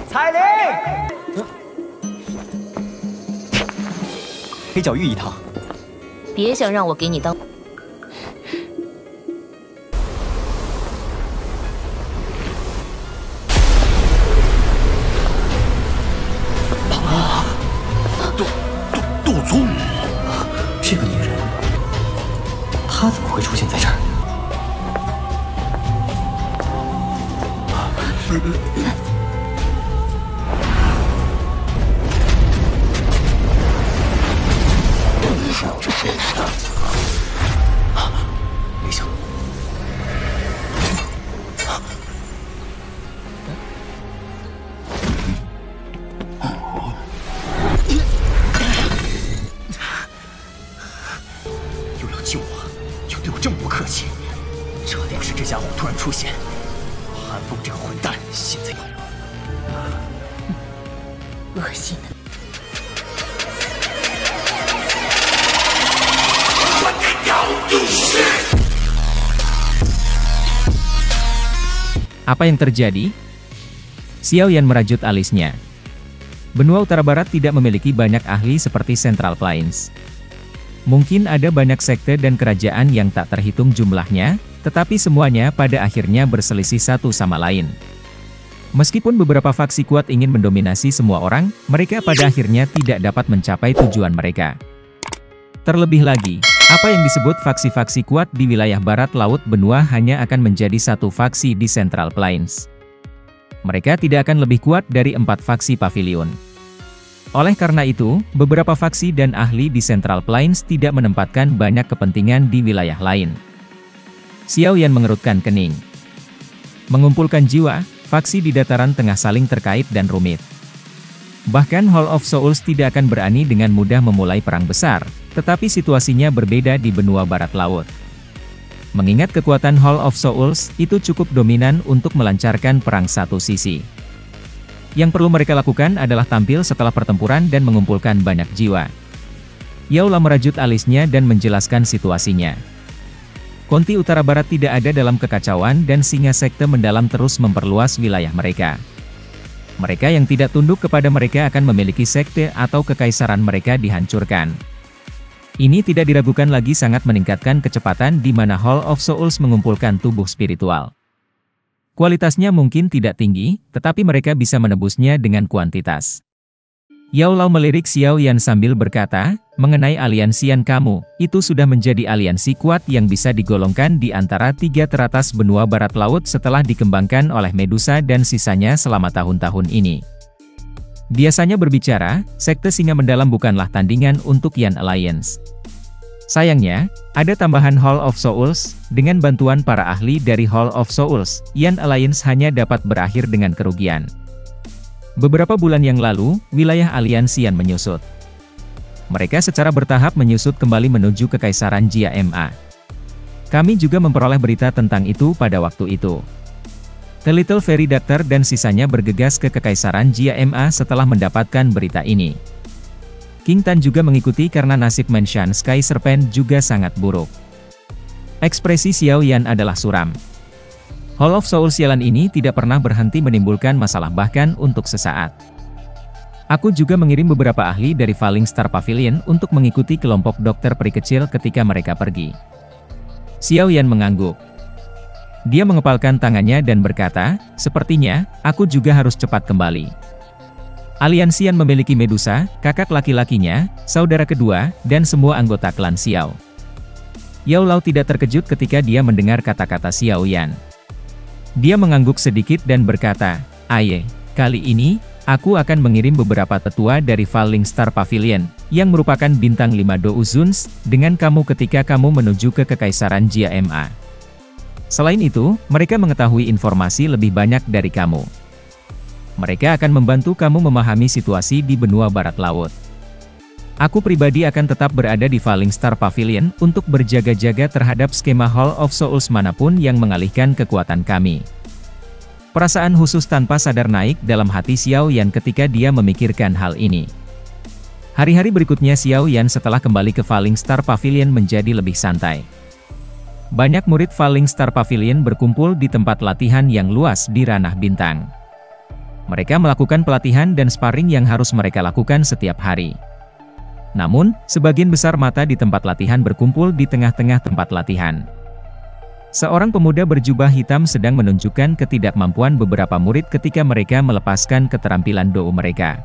彩铃，黑角玉一趟。别想让我给你当。杜宗，这个女人，她怎么会出现在这儿？没想到，又要救我，又对我这么不客气，这要是这家伙突然出现，韩风这个混蛋现在恶心的。 Apa yang terjadi? Xiao Yan merajut alisnya. Benua Utara Barat tidak memiliki banyak ahli seperti Central Plains. Mungkin ada banyak sekte dan kerajaan yang tak terhitung jumlahnya, tetapi semuanya pada akhirnya berselisih satu sama lain. Meskipun beberapa faksi kuat ingin mendominasi semua orang, mereka pada akhirnya tidak dapat mencapai tujuan mereka. Terlebih lagi, apa yang disebut faksi-faksi kuat di wilayah barat laut benua hanya akan menjadi satu faksi di Central Plains. Mereka tidak akan lebih kuat dari 4 faksi pavilion. Oleh karena itu, beberapa faksi dan ahli di Central Plains tidak menempatkan banyak kepentingan di wilayah lain. Xiao Yan mengerutkan kening. Mengumpulkan jiwa, faksi di dataran tengah saling terkait dan rumit. Bahkan Hall of Souls tidak akan berani dengan mudah memulai perang besar, tetapi situasinya berbeda di benua barat laut. Mengingat kekuatan Hall of Souls itu cukup dominan untuk melancarkan perang satu sisi. Yang perlu mereka lakukan adalah tampil setelah pertempuran dan mengumpulkan banyak jiwa. Yao Lao merajut alisnya dan menjelaskan situasinya. Konti Utara Barat tidak ada dalam kekacauan dan singa sekte mendalam terus memperluas wilayah mereka. Mereka yang tidak tunduk kepada mereka akan memiliki sekte atau kekaisaran mereka dihancurkan. Ini tidak diragukan lagi sangat meningkatkan kecepatan di mana Hall of Souls mengumpulkan tubuh spiritual. Kualitasnya mungkin tidak tinggi, tetapi mereka bisa menebusnya dengan kuantitas. Yao Lao melirik Xiao Yan sambil berkata, mengenai aliansian kamu, itu sudah menjadi aliansi kuat yang bisa digolongkan di antara 3 teratas benua barat laut setelah dikembangkan oleh Medusa dan sisanya selama tahun-tahun ini. Biasanya berbicara, sekte singa mendalam bukanlah tandingan untuk Yan Alliance. Sayangnya, ada tambahan Hall of Souls, dengan bantuan para ahli dari Hall of Souls, Yan Alliance hanya dapat berakhir dengan kerugian. Beberapa bulan yang lalu, wilayah aliansi Yan menyusut. Mereka secara bertahap menyusut kembali menuju Kekaisaran Jia Ma. Kami juga memperoleh berita tentang itu pada waktu itu. The Little Fairy Doctor dan sisanya bergegas ke Kekaisaran Jia Ma setelah mendapatkan berita ini. King Tan juga mengikuti karena nasib Mansion Sky Serpent juga sangat buruk. Ekspresi Xiao Yan adalah suram. Hall of Souls sialan ini tidak pernah berhenti menimbulkan masalah bahkan untuk sesaat. Aku juga mengirim beberapa ahli dari Falling Star Pavilion untuk mengikuti kelompok dokter peri kecil ketika mereka pergi. Xiao Yan mengangguk. Dia mengepalkan tangannya dan berkata, sepertinya, aku juga harus cepat kembali. Aliansi Yan memiliki Medusa, kakak laki-lakinya, saudara kedua, dan semua anggota klan Xiao. Yao Lao tidak terkejut ketika dia mendengar kata-kata Xiao Yan. Dia mengangguk sedikit dan berkata, Aye, kali ini, aku akan mengirim beberapa tetua dari Falling Star Pavilion, yang merupakan bintang 5 Douzuns, dengan kamu ketika kamu menuju ke Kekaisaran Jia Ma. Selain itu, mereka mengetahui informasi lebih banyak dari kamu. Mereka akan membantu kamu memahami situasi di benua barat laut. Aku pribadi akan tetap berada di Falling Star Pavilion untuk berjaga-jaga terhadap skema Hall of Souls manapun yang mengalihkan kekuatan kami. Perasaan khusus tanpa sadar naik dalam hati Xiao Yan ketika dia memikirkan hal ini. Hari-hari berikutnya Xiao Yan setelah kembali ke Falling Star Pavilion menjadi lebih santai. Banyak murid Falling Star Pavilion berkumpul di tempat latihan yang luas di Ranah Bintang. Mereka melakukan pelatihan dan sparring yang harus mereka lakukan setiap hari. Namun, sebagian besar mata di tempat latihan berkumpul di tengah-tengah tempat latihan. Seorang pemuda berjubah hitam sedang menunjukkan ketidakmampuan beberapa murid ketika mereka melepaskan keterampilan dou mereka.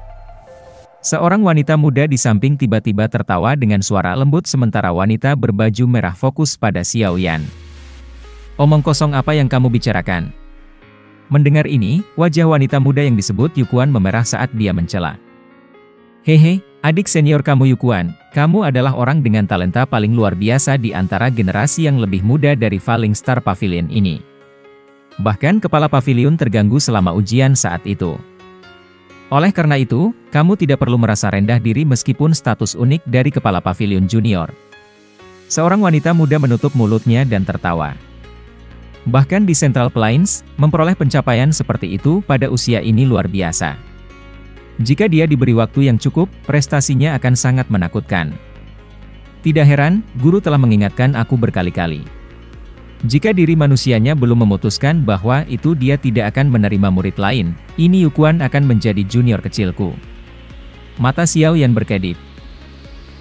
Seorang wanita muda di samping tiba-tiba tertawa dengan suara lembut sementara wanita berbaju merah fokus pada Xiao Yan. "Omong kosong apa yang kamu bicarakan?" Mendengar ini, wajah wanita muda yang disebut Yukuan memerah saat dia mencela. "Hehe, adik senior kamu Yukuan, kamu adalah orang dengan talenta paling luar biasa di antara generasi yang lebih muda dari Falling Star Pavilion ini. Bahkan kepala pavilion terganggu selama ujian saat itu. Oleh karena itu, kamu tidak perlu merasa rendah diri meskipun status unik dari kepala pavilion junior." Seorang wanita muda menutup mulutnya dan tertawa. Bahkan di Central Plains, memperoleh pencapaian seperti itu pada usia ini luar biasa. Jika dia diberi waktu yang cukup, prestasinya akan sangat menakutkan. Tidak heran, guru telah mengingatkan aku berkali-kali. Jika diri manusianya belum memutuskan bahwa itu dia tidak akan menerima murid lain, ini Yukuan akan menjadi junior kecilku. Mata Xiao Yan berkedip.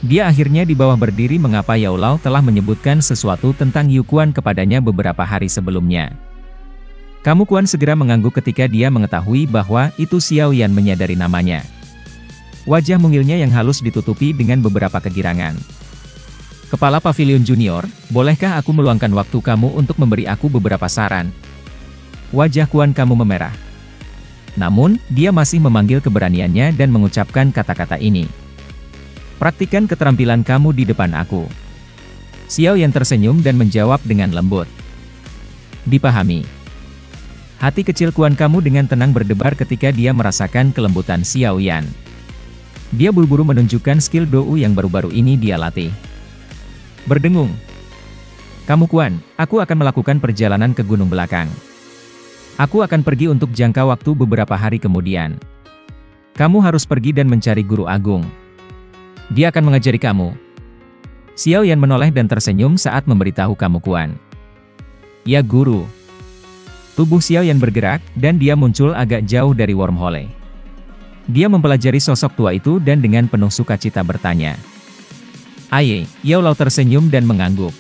Dia akhirnya di bawah berdiri mengapa Yao Lao telah menyebutkan sesuatu tentang Yukuan kepadanya beberapa hari sebelumnya. Kamu Kuan segera mengangguk ketika dia mengetahui bahwa itu Xiao Yan menyadari namanya. Wajah mungilnya yang halus ditutupi dengan beberapa kegirangan. "Kepala Pavilion Junior, bolehkah aku meluangkan waktu kamu untuk memberi aku beberapa saran?" Wajah Kuan kamu memerah. Namun, dia masih memanggil keberaniannya dan mengucapkan kata-kata ini. "Praktikan keterampilan kamu di depan aku." Xiao Yan tersenyum dan menjawab dengan lembut. "Dipahami." Hati kecil Kuan kamu dengan tenang berdebar ketika dia merasakan kelembutan Xiao Yan. Dia buru-buru menunjukkan skill dou yang baru-baru ini dia latih. Berdengung. "Kamu Kuan, aku akan melakukan perjalanan ke gunung belakang. Aku akan pergi untuk jangka waktu beberapa hari kemudian. Kamu harus pergi dan mencari guru agung. Dia akan mengajari kamu." Xiao Yan menoleh dan tersenyum saat memberitahu kamu Kuan. "Ya guru." Tubuh Xiao Yan bergerak, dan dia muncul agak jauh dari wormhole. Dia mempelajari sosok tua itu dan dengan penuh sukacita bertanya. "Aye." Yao Lao tersenyum dan mengangguk.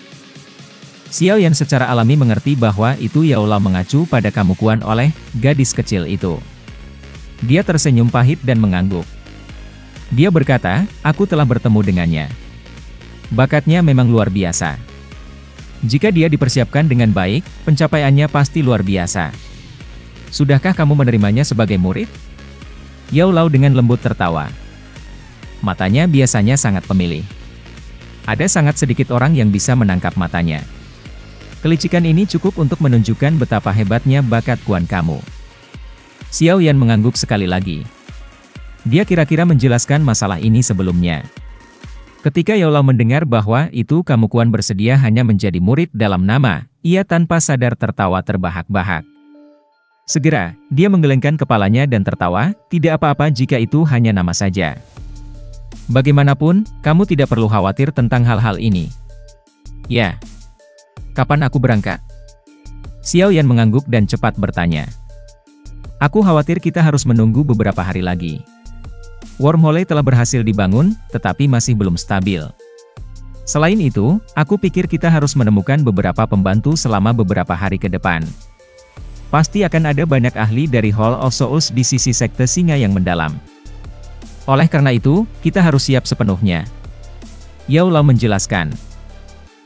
Xiao Yan secara alami mengerti bahwa itu Yao Lao mengacu pada kamu Kuan oleh gadis kecil itu. Dia tersenyum pahit dan mengangguk. Dia berkata, "Aku telah bertemu dengannya. Bakatnya memang luar biasa. Jika dia dipersiapkan dengan baik, pencapaiannya pasti luar biasa. Sudahkah kamu menerimanya sebagai murid?" Yao Lao dengan lembut tertawa. Matanya biasanya sangat pemilih. Ada sangat sedikit orang yang bisa menangkap matanya. Kelicikan ini cukup untuk menunjukkan betapa hebatnya bakat Kuan kamu. Xiao Yan mengangguk sekali lagi. Dia kira-kira menjelaskan masalah ini sebelumnya. Ketika Yao Lao mendengar bahwa itu kamu Kuan bersedia hanya menjadi murid dalam nama, ia tanpa sadar tertawa terbahak-bahak. Segera, dia menggelengkan kepalanya dan tertawa, "Tidak apa-apa jika itu hanya nama saja. Bagaimanapun, kamu tidak perlu khawatir tentang hal-hal ini." "Ya. Kapan aku berangkat?" Xiao Yan mengangguk dan cepat bertanya. "Aku khawatir kita harus menunggu beberapa hari lagi. Wormhole telah berhasil dibangun, tetapi masih belum stabil. Selain itu, aku pikir kita harus menemukan beberapa pembantu selama beberapa hari ke depan. Pasti akan ada banyak ahli dari Hall of Souls di sisi sekte singa yang mendalam. Oleh karena itu, kita harus siap sepenuhnya." Yao Lao menjelaskan.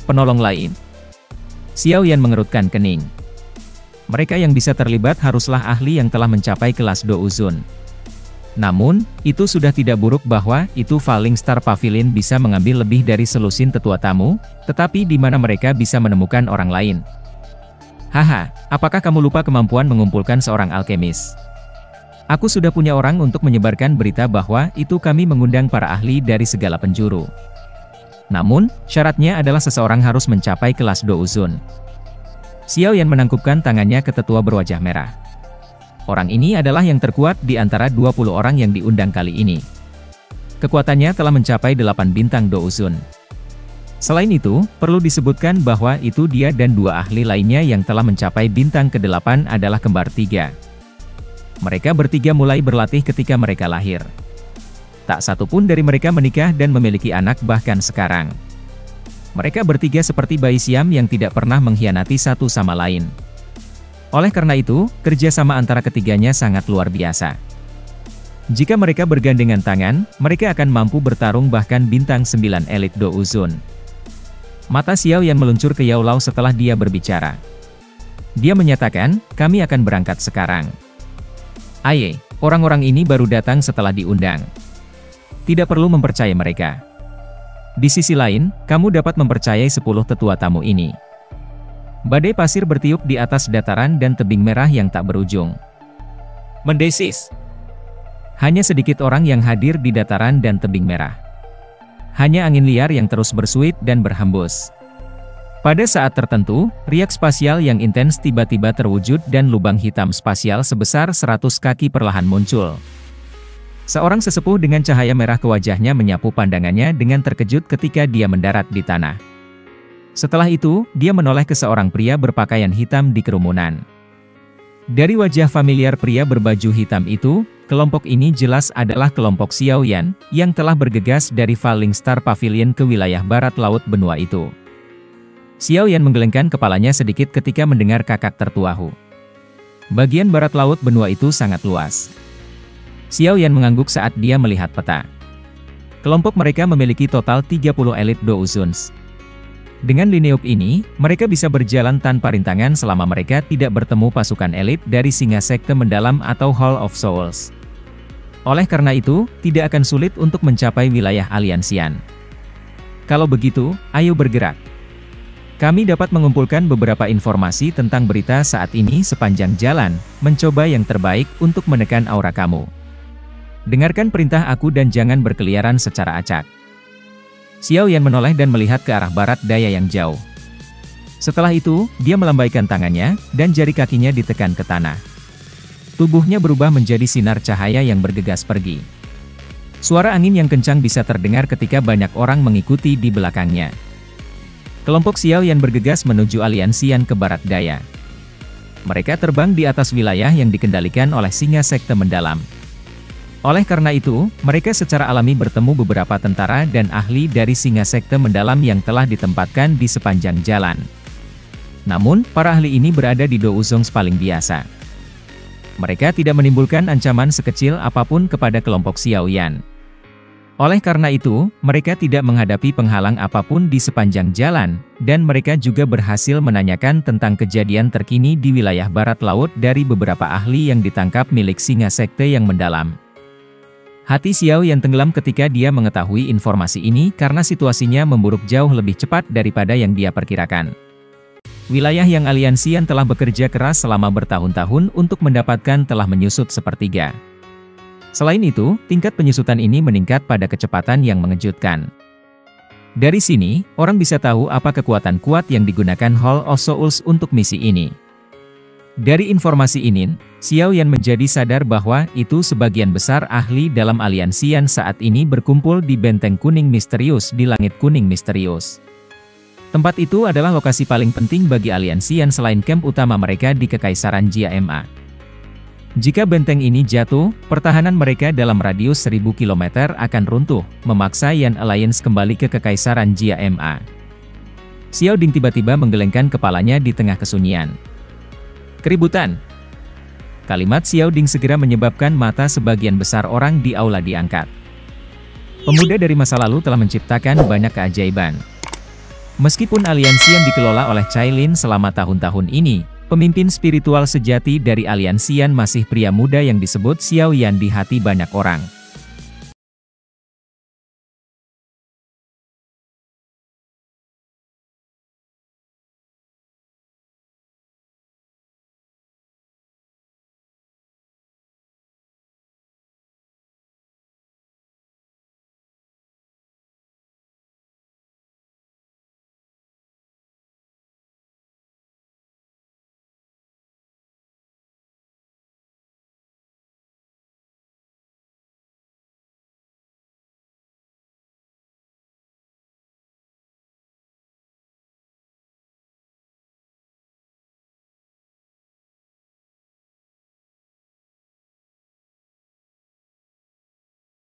"Penolong lain?" Xiao Yan mengerutkan kening. Mereka yang bisa terlibat haruslah ahli yang telah mencapai kelas Douzun. Namun, itu sudah tidak buruk bahwa itu Falling Star Pavilion bisa mengambil lebih dari selusin tetua tamu, tetapi di mana mereka bisa menemukan orang lain. "Haha, apakah kamu lupa kemampuan mengumpulkan seorang alkemis? Aku sudah punya orang untuk menyebarkan berita bahwa itu kami mengundang para ahli dari segala penjuru. Namun, syaratnya adalah seseorang harus mencapai kelas Douzun." Xiao Yan menangkupkan tangannya ke tetua berwajah merah. Orang ini adalah yang terkuat di antara 20 orang yang diundang kali ini. Kekuatannya telah mencapai 8 bintang Douzun. Selain itu, perlu disebutkan bahwa itu dia dan 2 ahli lainnya yang telah mencapai bintang ke-8 adalah kembar 3. Mereka bertiga mulai berlatih ketika mereka lahir. Tak satu pun dari mereka menikah dan memiliki anak bahkan sekarang. Mereka bertiga seperti bayi Siam yang tidak pernah mengkhianati satu sama lain. Oleh karena itu, kerjasama antara ketiganya sangat luar biasa. Jika mereka bergandengan tangan, mereka akan mampu bertarung bahkan bintang 9 elit Do Uzun. Mata Xiao Yan meluncur ke Yao Lao setelah dia berbicara. Dia menyatakan, kami akan berangkat sekarang. Aye, orang-orang ini baru datang setelah diundang. Tidak perlu mempercayai mereka. Di sisi lain, kamu dapat mempercayai 10 tetua tamu ini. Badai pasir bertiup di atas dataran dan tebing merah yang tak berujung. Mendesis. Hanya sedikit orang yang hadir di dataran dan tebing merah. Hanya angin liar yang terus bersuit dan berhembus. Pada saat tertentu, riak spasial yang intens tiba-tiba terwujud dan lubang hitam spasial sebesar 100 kaki perlahan muncul. Seorang sesepuh dengan cahaya merah ke wajahnya menyapu pandangannya dengan terkejut ketika dia mendarat di tanah. Setelah itu, dia menoleh ke seorang pria berpakaian hitam di kerumunan. Dari wajah familiar pria berbaju hitam itu, kelompok ini jelas adalah kelompok Xiao Yan, yang telah bergegas dari Falling Star Pavilion ke wilayah barat laut benua itu. Xiao Yan menggelengkan kepalanya sedikit ketika mendengar kakak tertua Hu. Bagian barat laut benua itu sangat luas. Xiao Yan mengangguk saat dia melihat peta. Kelompok mereka memiliki total 30 elit Do Uzuns. Dengan lineup ini, mereka bisa berjalan tanpa rintangan selama mereka tidak bertemu pasukan elit dari Singa Sekte Mendalam atau Hall of Souls. Oleh karena itu, tidak akan sulit untuk mencapai wilayah Aliansian. Kalau begitu, ayo bergerak. Kami dapat mengumpulkan beberapa informasi tentang berita saat ini sepanjang jalan, mencoba yang terbaik untuk menekan aura kamu. Dengarkan perintah aku dan jangan berkeliaran secara acak. Xiao Yan menoleh dan melihat ke arah barat daya yang jauh. Setelah itu, dia melambaikan tangannya, dan jari kakinya ditekan ke tanah. Tubuhnya berubah menjadi sinar cahaya yang bergegas pergi. Suara angin yang kencang bisa terdengar ketika banyak orang mengikuti di belakangnya. Kelompok Xiao Yan bergegas menuju Aliansian ke barat daya. Mereka terbang di atas wilayah yang dikendalikan oleh Singa Sekte Mendalam. Oleh karena itu, mereka secara alami bertemu beberapa tentara dan ahli dari Singa Sekte Mendalam yang telah ditempatkan di sepanjang jalan. Namun, para ahli ini berada di Do Uzons paling biasa. Mereka tidak menimbulkan ancaman sekecil apapun kepada kelompok Xiao Yan. Oleh karena itu, mereka tidak menghadapi penghalang apapun di sepanjang jalan, dan mereka juga berhasil menanyakan tentang kejadian terkini di wilayah barat laut dari beberapa ahli yang ditangkap milik Singa Sekte yang mendalam. Hati Xiao Yan tenggelam ketika dia mengetahui informasi ini karena situasinya memburuk jauh lebih cepat daripada yang dia perkirakan. Wilayah yang Aliansian telah bekerja keras selama bertahun-tahun untuk mendapatkan telah menyusut sepertiga. Selain itu, tingkat penyusutan ini meningkat pada kecepatan yang mengejutkan. Dari sini, orang bisa tahu apa kekuatan kuat yang digunakan Hall of Souls untuk misi ini. Dari informasi ini, Xiao Yan menjadi sadar bahwa itu sebagian besar ahli dalam Aliansian saat ini berkumpul di Benteng Kuning Misterius di Langit Kuning Misterius. Tempat itu adalah lokasi paling penting bagi Aliansian selain camp utama mereka di Kekaisaran Jia Ma. Jika benteng ini jatuh, pertahanan mereka dalam radius 1000 km akan runtuh, memaksa Yan Alliance kembali ke Kekaisaran Jia Ma. Xiao Ding tiba-tiba menggelengkan kepalanya di tengah kesunyian. Keributan. Kalimat Xiao Ding segera menyebabkan mata sebagian besar orang di aula diangkat. Pemuda dari masa lalu telah menciptakan banyak keajaiban. Meskipun Aliansian dikelola oleh Cai Lin selama tahun-tahun ini, pemimpin spiritual sejati dari Aliansian masih pria muda yang disebut Xiao Yan di hati banyak orang.